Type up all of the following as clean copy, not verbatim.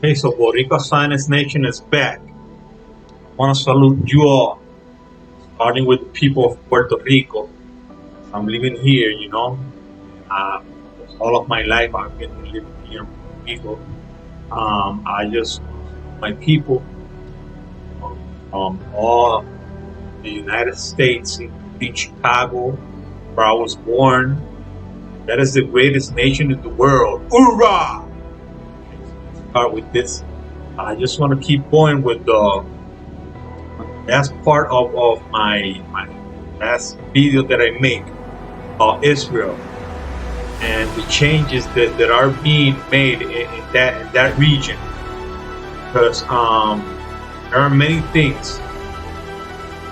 Hey, so Boricua Sinus Nation is back. I want to salute you all, starting with the people of Puerto Rico. I'm living here, Uh, all of my life I've been living here in Puerto Rico. I just, my people, all the United States, including Chicago, where I was born. That is the greatest nation in the world. Hoorah! Start with this. I just want to keep going with the last part of my last video that I make about Israel and the changes that are being made in that region, because there are many things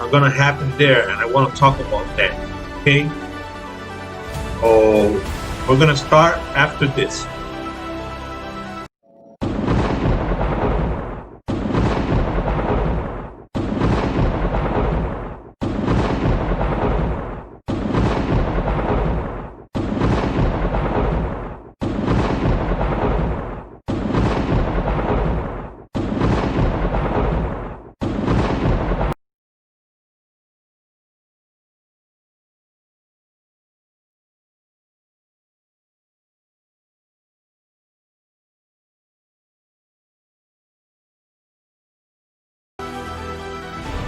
are gonna happen there, and I want to talk about that. Okay, so we're gonna start after this.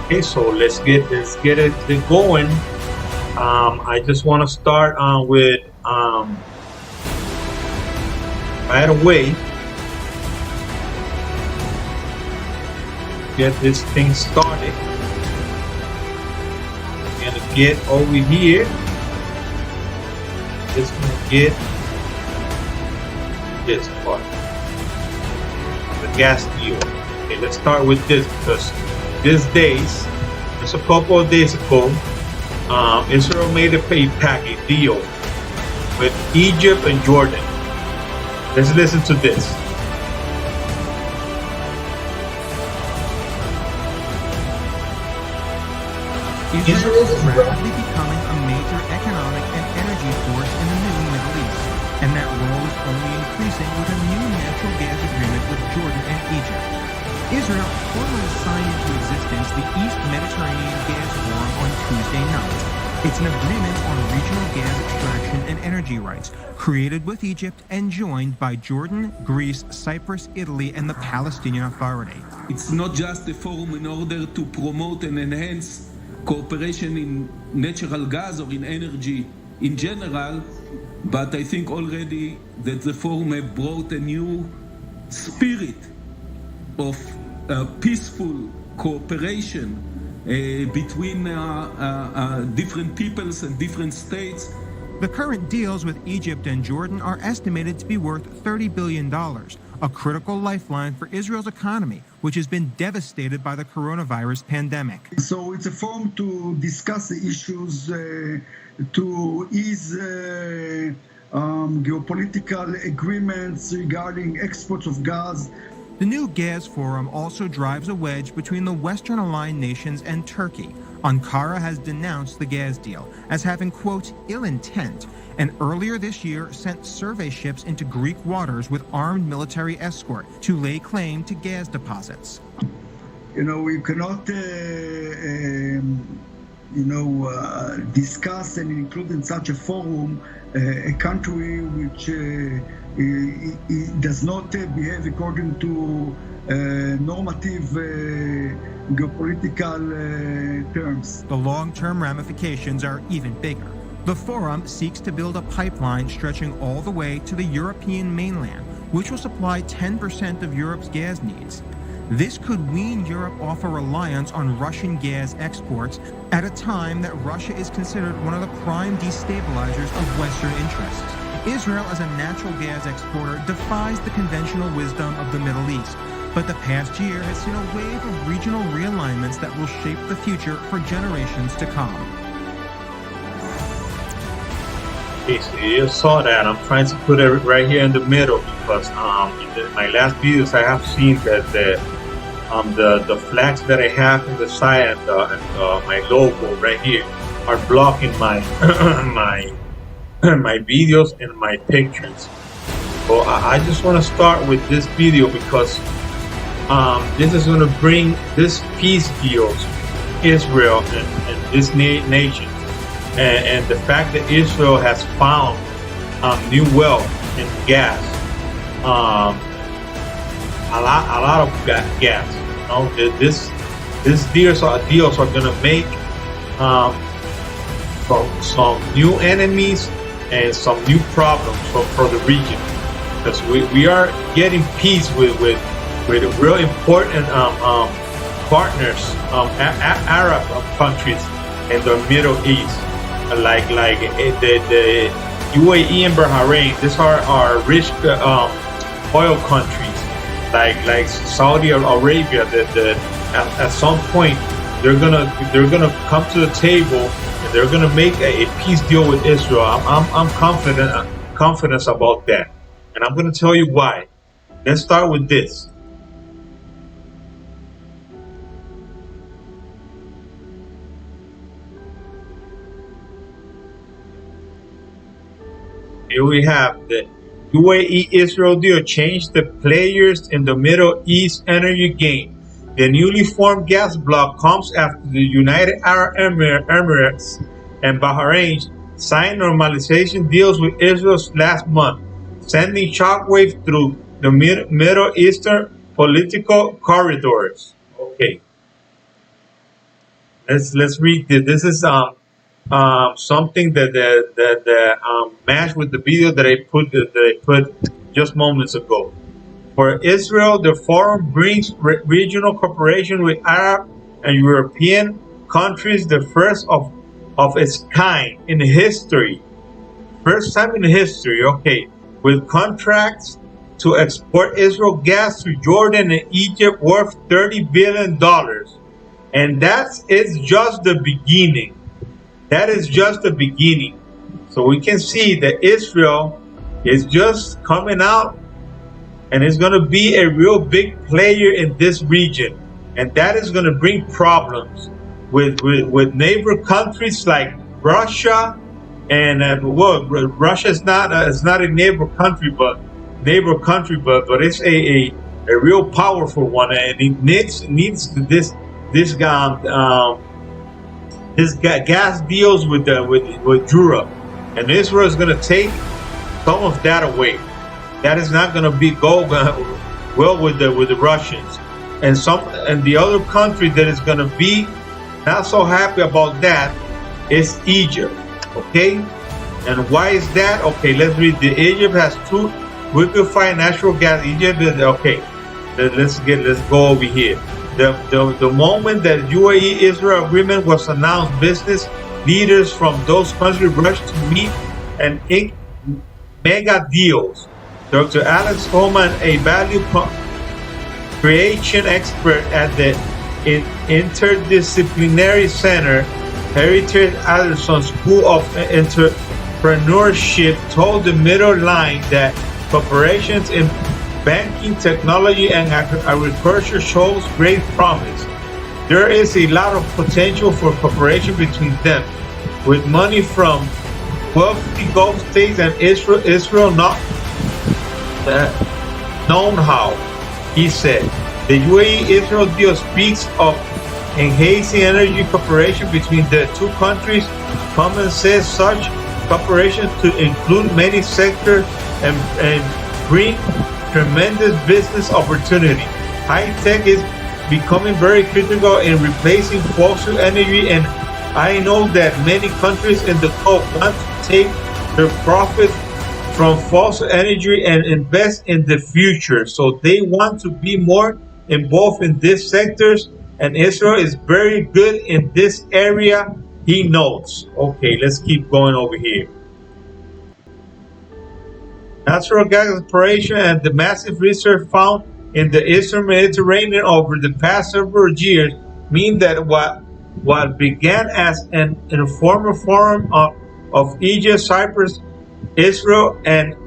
Okay, so let's get it going. I just want to start with right away. Get this thing started. We're gonna get over here. Just gonna get this part, the gas deal. Okay, let's start with this because these days, just a couple of days ago, Israel made a pay package deal with Egypt and Jordan. Let's listen to this. Israel is rapidly becoming a major economic and energy force in the new Middle East, and that role is only increasing with a new natural gas agreement with Jordan and Egypt. Israel formally signed into existence the East Mediterranean Gas Forum on Tuesday night. It's an agreement on regional gas extraction and energy rights, created with Egypt and joined by Jordan, Greece, Cyprus, Italy, and the Palestinian Authority. It's not just a forum in order to promote and enhance cooperation in natural gas or in energy in general, but I think already that the forum have brought a new spirit of peaceful cooperation between different peoples and different states. The current deals with Egypt and Jordan are estimated to be worth $30 billion, a critical lifeline for Israel's economy, which has been devastated by the coronavirus pandemic. So it's a forum to discuss the issues, to ease geopolitical agreements regarding exports of gas. The new gas forum also drives a wedge between the Western aligned nations and Turkey. Ankara has denounced the gas deal as having, quote, ill intent, and earlier this year sent survey ships into Greek waters with armed military escort to lay claim to gas deposits. We cannot, discuss and include in such a forum a country which does not behave according to normative geopolitical terms. The long-term ramifications are even bigger. The forum seeks to build a pipeline stretching all the way to the European mainland, which will supply 10% of Europe's gas needs. This could wean Europe off a reliance on Russian gas exports at a time that Russia is considered one of the prime destabilizers of Western interests. Israel, as a natural gas exporter, defies the conventional wisdom of the Middle East, but the past year has seen a wave of regional realignments that will shape the future for generations to come. Okay, so you saw that. I'm trying to put it right here in the middle because in my last videos I have seen that the flags that I have in the side and my logo right here are blocking my my videos and my pictures. So I just want to start with this video because this is going to bring this peace deals Israel and this nation, and the fact that Israel has found new wealth in gas, um, a lot of gas. You know, this deals are going to make um, some new enemies and some new problems for the region, because we are getting peace with real important partners, Arab countries in the Middle East, like the UAE and Bahrain. These are rich oil countries, like Saudi Arabia. At some point they're gonna come to the table and they're gonna make a peace deal with Israel. I'm confident about that, and I'm gonna tell you why. Let's start with this. Here we have the UAE Israel deal changed the players in the Middle East energy game. The newly formed gas bloc comes after the United Arab Emirates and Bahrain signed normalization deals with Israel last month, sending shockwaves through the Middle Eastern political corridors. Okay, let's read this. This is something that matched with the video that I put just moments ago. For Israel, the forum brings regional cooperation with Arab and European countries, the first of its kind in history. First time in history, okay, with contracts to export Israel gas to Jordan and Egypt worth $30 billion. And it's just the beginning. That is just the beginning. So we can see that Israel is just coming out and is going to be a real big player in this region. And that is going to bring problems with neighbor countries like Russia. And well, Russia is not a neighbor country, but it's a real powerful one, and it needs this gas deals with Europe, and Israel is going to take some of that away. That is not going to go well with the Russians, and the other country that is going to be not so happy about that is Egypt. Okay, and why is that? Okay, let's read. Egypt has two liquefied natural gas. Egypt is okay. Let's go over here. The moment that UAE-Israel agreement was announced, business leaders from those countries rushed to meet and ink mega deals. Dr. Alex Holman, a value creation expert at the Interdisciplinary Center, Heritage Anderson School of Entrepreneurship, told the Middle Line that cooperations in banking, technology, and agriculture shows great promise. There is a lot of potential for cooperation between them, with money from wealthy Gulf states and Israel not known how. He said, the UAE-Israel deal speaks of enhancing energy cooperation between the two countries. Common says such cooperation to include many sectors and bring tremendous business opportunity. High tech is becoming very critical in replacing fossil energy, and I know that many countries in the Gulf want to take their profits from fossil energy and invest in the future. So they want to be more involved in these sectors, and Israel is very good in this area, he notes. Okay, let's keep going over here. Natural gas exploration and the massive research found in the Eastern Mediterranean over the past several years mean that what began as an informal forum of Egypt, Cyprus, Israel, and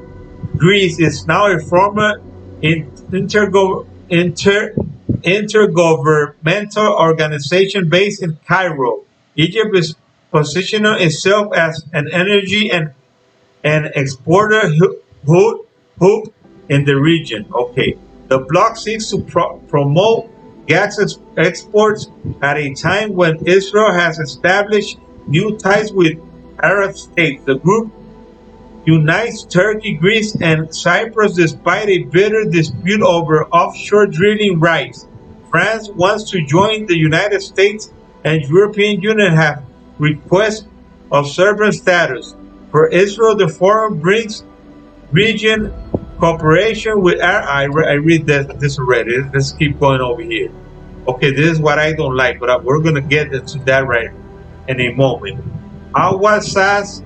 Greece is now a formal intergovernmental organization based in Cairo. Egypt is positioning itself as an energy and exporter who hooked in the region. Okay. The bloc seeks to promote gas exports at a time when Israel has established new ties with Arab states. The group unites Turkey, Greece, and Cyprus despite a bitter dispute over offshore drilling rights. France wants to join the United States, and European Union have requested observer status. For Israel, the forum brings region cooperation with I read this already. Let's keep going over here. Okay, this is what I don't like, but we're going to get into that right in a moment. Al-Wassas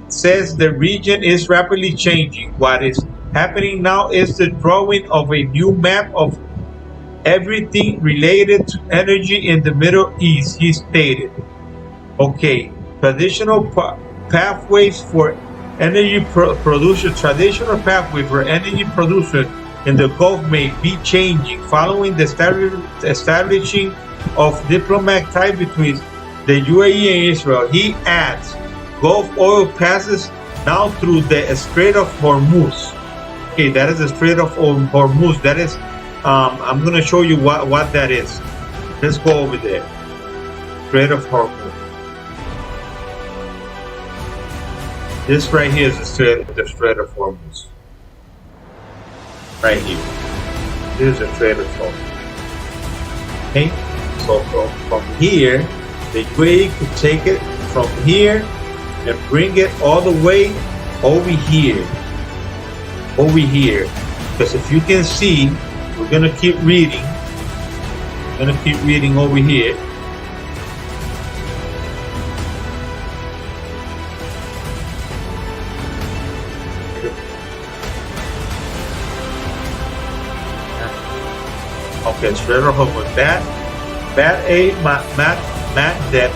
says the region is rapidly changing. What is happening now is the drawing of a new map of everything related to energy in the Middle East, he stated. Okay, traditional pathways for energy production, traditional pathway for energy production in the Gulf may be changing following the establishing of diplomatic ties between the UAE and Israel. He adds, Gulf oil passes now through the Strait of Hormuz. Okay, that is the Strait of Hormuz. That is, I'm going to show you what that is. Let's go over there. Strait of Hormuz. This right here is the Strait of Hormuz. Right here. This is the Strait of Hormuz. Okay, so from here, the UAE could take it from here and bring it all the way over here. Over here. Because if you can see, we're going to keep reading. We're going to keep reading over here. Okay, Strait of Hormuz. Bab el-Mandeb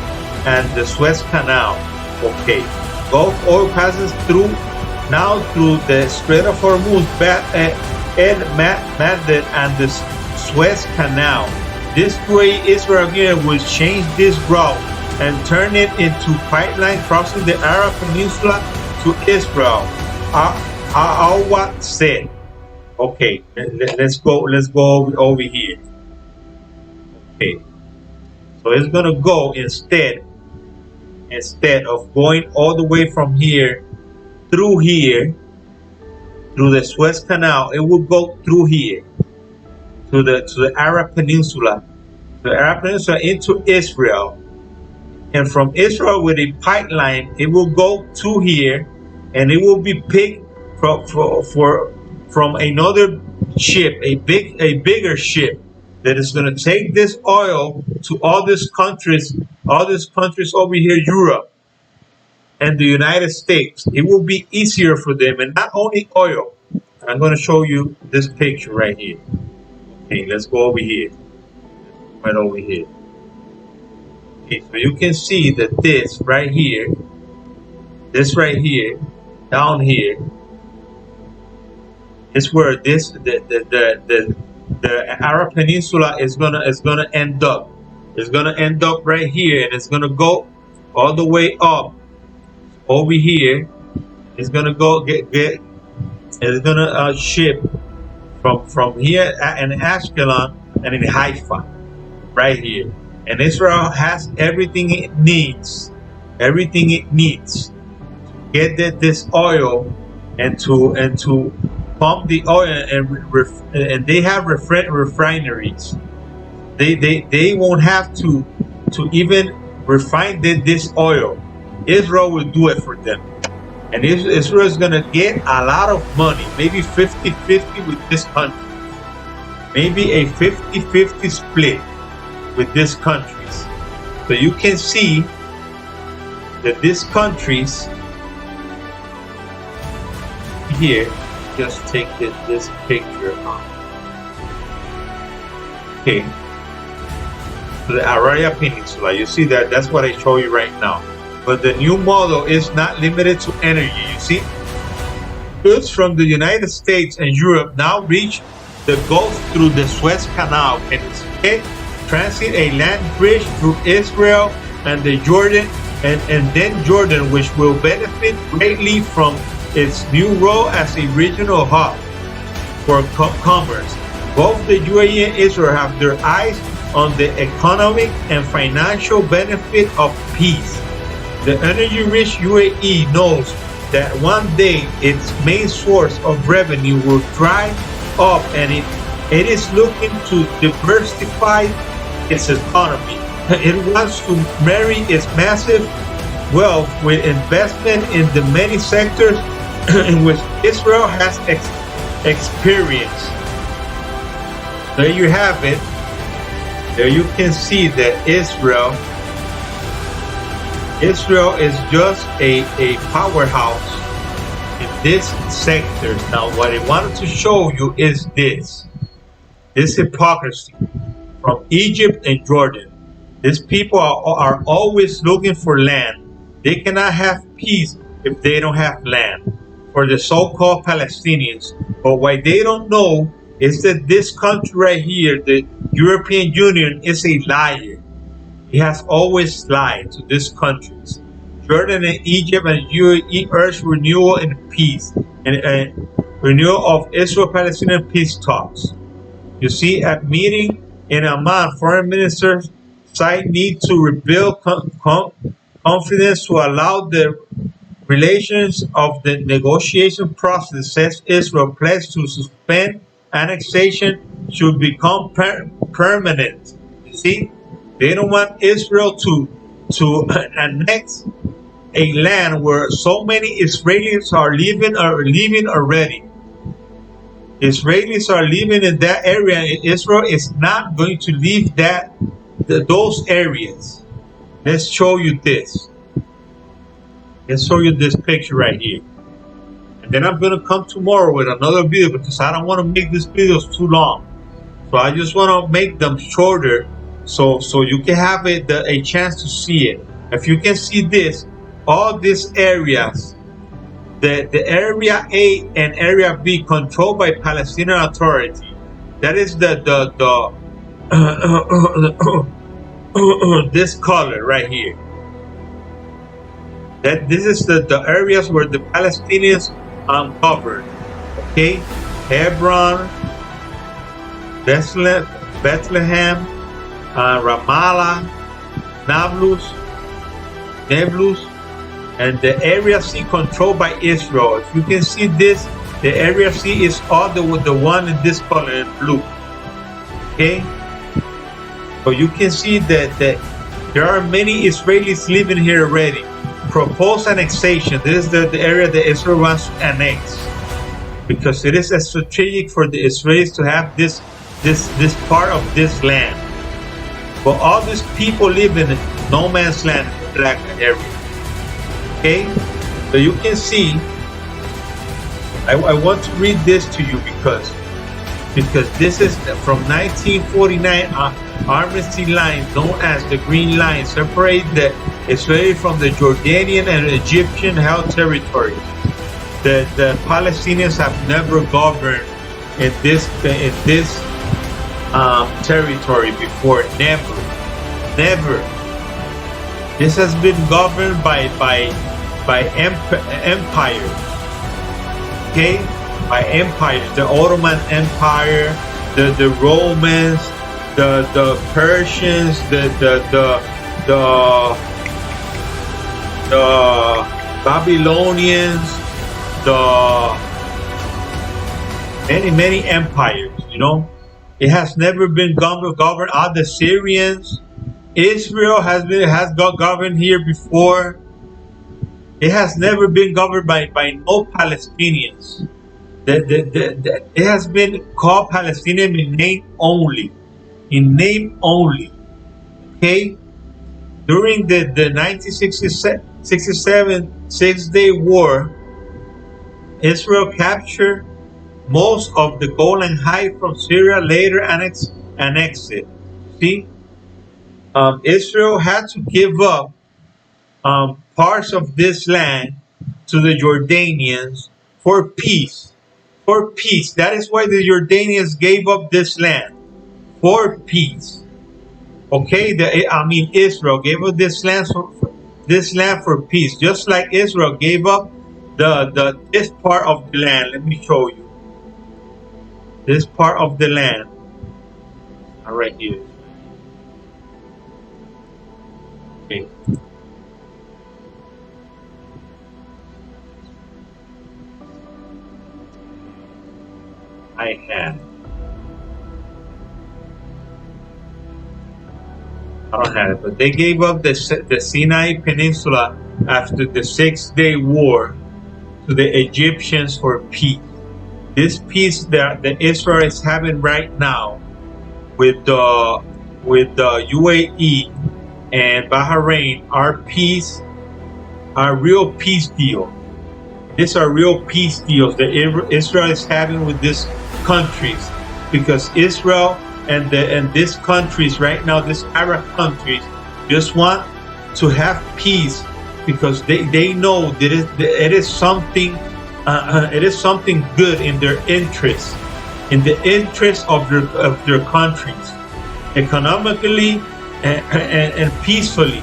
and the Suez Canal. Okay, Gulf oil passes through the Strait of Hormuz, Bab el-Mandeb and the Suez Canal. This way, Israel again will change this route and turn it into pipeline crossing the Arab Peninsula to Israel. Al-Awad said. Okay, let's go over here. Okay, so it's gonna go instead of going all the way from here through the Suez Canal, it will go through here to the Arab Peninsula, into Israel, and from Israel with a pipeline, it will go to here, and it will be picked from another ship, a bigger ship that is going to take this oil to all these countries over here, Europe and the United States. It will be easier for them, and not only oil. I'm going to show you this picture right here. Okay, let's go over here. Right over here. Okay, so you can see that this right here, down here, is where the Arab Peninsula is gonna end up. It's gonna end up right here, and it's gonna go all the way up over here. It's gonna go it's gonna ship from here in Ashkelon and in Haifa, right here. And Israel has everything it needs to get this oil and to pump the oil, and they have refineries. They won't have to even refine this oil. Israel will do it for them, and Israel is going to get a lot of money, maybe 50-50 with this country, maybe a 50-50 split with these countries. So you can see that these countries here, just take this picture. Okay, so the Arabian Peninsula, you see that's what I show you right now. But the new model is not limited to energy. You see, goods from the United States and Europe now reach the Gulf through the Suez Canal and instead transit a land bridge through Israel and the Jordan and then Jordan, which will benefit greatly from its new role as a regional hub for commerce. Both the UAE and Israel have their eyes on the economic and financial benefit of peace. The energy-rich UAE knows that one day its main source of revenue will dry up, and it is looking to diversify its economy. It wants to marry its massive wealth with investment in the many sectors in which Israel has experience. There you have it. There you can see that Israel is just a powerhouse in this sector. Now, what I wanted to show you is this hypocrisy from Egypt and Jordan. These people are always looking for land. They cannot have peace if they don't have land, for the so-called Palestinians. But what they don't know is that this country right here, the European Union, is a liar. He has always lied to these countries. Jordan and Egypt and UAE urge renewal and peace, and renewal of Israel-Palestinian peace talks. You see, at meeting in Amman, foreign ministers cite need to rebuild confidence to allow the relations of the negotiation process, says Israel pledged to suspend annexation should become permanent. You see, they don't want Israel to annex a land where so many Israelis are living already. Israelis are living in that area, and Israel is not going to leave those areas. Let's show you this. Let's show you this picture right here. And then I'm going to come tomorrow with another video, because I don't want to make these videos too long. So I just want to make them shorter so you can have a chance to see it. If you can see this, all these areas, the area A and area B controlled by Palestinian Authority. That is this color right here. That this is the areas where the Palestinians govern. Okay, Hebron, Bethlehem, Ramallah, Nablus, and the area C controlled by Israel. If you can see this, the area C is all the one in this color in blue. Okay, so you can see that there are many Israelis living here already. Proposed annexation. This is the area that Israel wants to annex, because it is strategic for the Israelis to have this part of this land. But all these people live in no man's land, black area. Okay, so you can see. I want to read this to you because this is from 1949. Armistice line known as the Green Line separate the Israeli from the Jordanian and Egyptian held territories. The Palestinians have never governed in this territory before. Never. This has been governed by empires. Okay, by empires. The Ottoman Empire, the Romans, the Persians, the Babylonians, the many empires. You know, it has never been governed. All the Syrians. Israel has got governed here before. It has never been governed by no Palestinians. It has been called Palestinian in name only. In name only. Okay? During the 1967 Six-Day War, Israel captured most of the Golan Heights from Syria, later annexed it. See? Israel had to give up parts of this land to the Jordanians for peace. For peace. That is why the Jordanians gave up this land. For peace. Okay, Israel gave up this land for peace. Just like Israel gave up this part of the land. Let me show you this part of the land. All right here. Okay. I don't have it, but they gave up the Sinai Peninsula after the 6-day war to the Egyptians for peace. This peace that Israel is having right now with the UAE and Bahrain are real peace deals. These are real peace deals that Israel is having with these countries, because Israel and these countries right now, these Arab countries, just want to have peace because they know that it is something good in their interest, in the interest of their countries, economically and peacefully.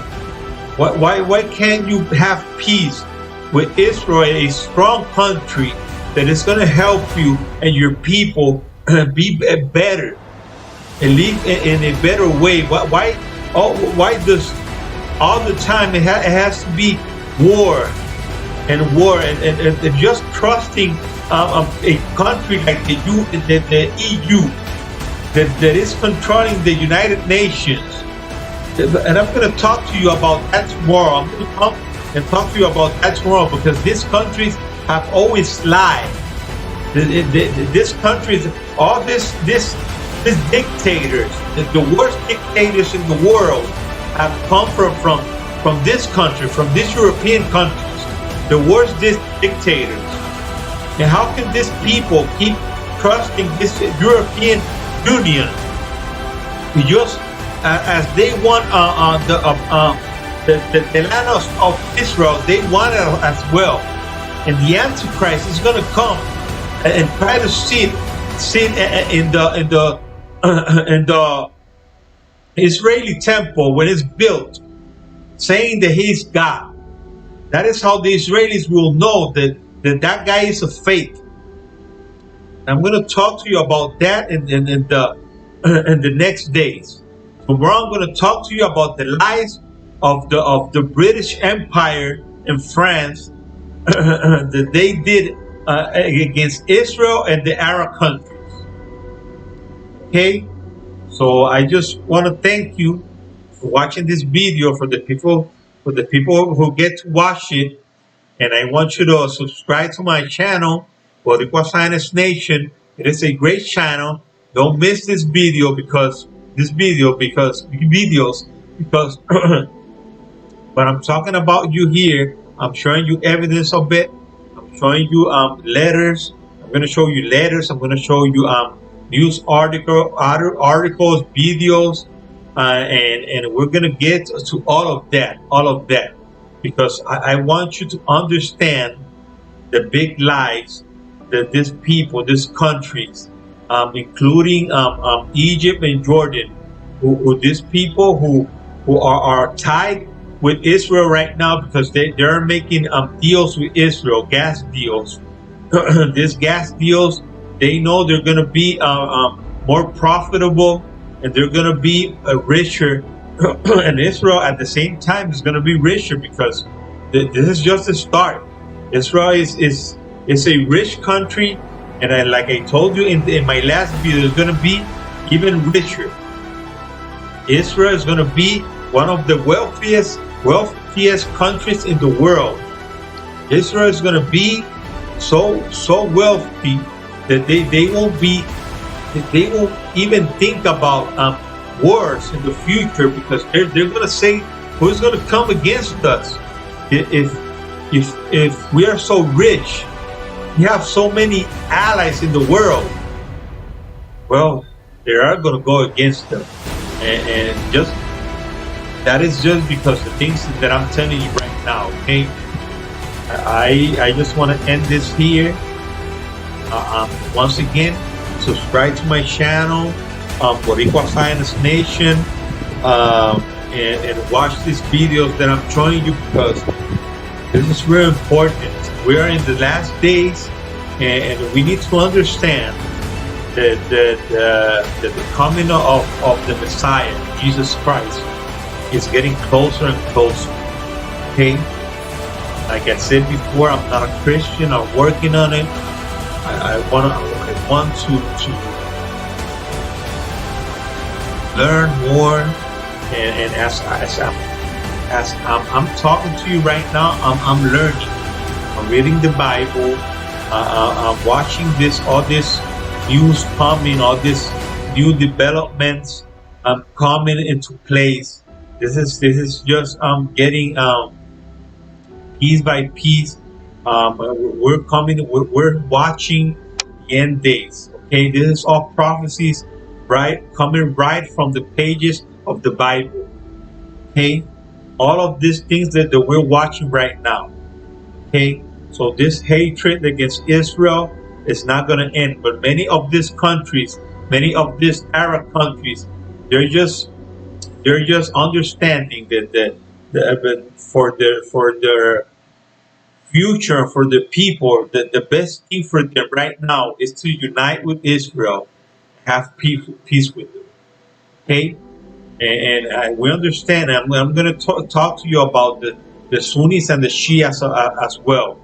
Why can't you have peace with Israel, a strong country that is going to help you and your people be better and live in a better way? Why does all the time it has to be war and just trusting a country like the EU that is controlling the United Nations? And I'm going to talk to you about that tomorrow. I'm going to come and talk to you about that tomorrow, because these countries have always lied. These countries, all these dictators, the worst dictators in the world, have come from this country, from these European countries, the worst dictators. And how can these people keep trusting this European Union? Just as they want the land of Israel, they want it as well. And the Antichrist is going to come and try to sit in the Israeli temple when it's built, saying that he's God. That is how the Israelis will know that guy is a fake. I'm going to talk to you about that in the next days. Tomorrow I'm going to talk to you about the lies of the British Empire in France that they did against Israel and the Arab countries. Okay, so I just want to thank you for watching this video. For the people who get to watch it, and I want you to subscribe to my channel, Boricua Science Nation. It is a great channel. Don't miss this video because but I'm talking about you here. I'm showing you evidence of it. I'm showing you letters. I'm going to show you letters. I'm going to show you news articles, videos, and we're going to get to all of that, because I want you to understand the big lies that these people, these countries, including Egypt and Jordan, who these people who are tied with Israel right now, because they're making deals with Israel, gas deals. These gas deals, they know they're going to be more profitable, and they're going to be richer. And Israel at the same time is going to be richer, because this is just the start. Israel is a rich country, and like I told you in my last video, it's going to be even richer. Israel is going to be one of the wealthiest countries in the world. Israel is going to be so wealthy that they won't even think about wars in the future, because they're going to say, who's going to come against us if we are so rich? We have so many allies in the world. Well, they are going to go against them, and just that is just because the things that I'm telling you right now. Okay, I just want to end this here. Once again, subscribe to my channel, Boricua Science Nation, and watch these videos that I'm showing you, because this is very important. we are in the last days, and we need to understand that the coming of the Messiah, Jesus Christ, is getting closer and closer. Okay? Like I said before, I'm not a Christian. I'm working on it. I want to learn more, and as I'm talking to you right now, I'm learning. I'm reading the Bible. I'm watching all this news coming, all this new developments coming into place. This is just getting piece by piece. We're watching the end days. Okay, this is all prophecies, right? Coming right from the pages of the Bible. Okay, all of these things that we're watching right now. Okay, so this hatred against Israel is not going to end. But many of these countries, many of these Arab countries, they're just understanding that for their future, for the people, that the best thing for them right now is to unite with Israel, have peace with them. Okay, and we understand. I'm going to talk to you about the Sunnis and the Shias as well,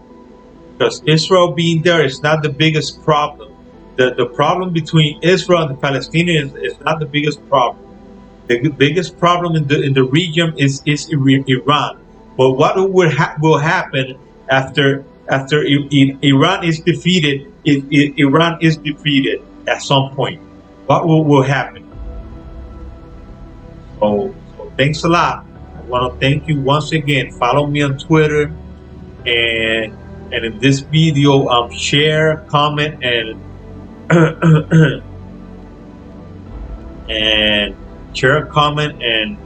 because Israel being there is not the biggest problem. The problem between Israel and the Palestinians is not the biggest problem. The biggest problem in the region is Iran. But what will happen after Iran is defeated? Iran is defeated at some point. What will happen? So thanks a lot. I want to thank you once again. Follow me on Twitter, and in this video, share, comment, and and share, comment, and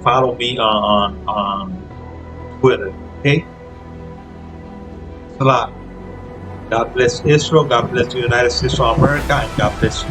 follow me on Twitter. Okay? Thanks a lot. God bless Israel. God bless the United States of America, and God bless you.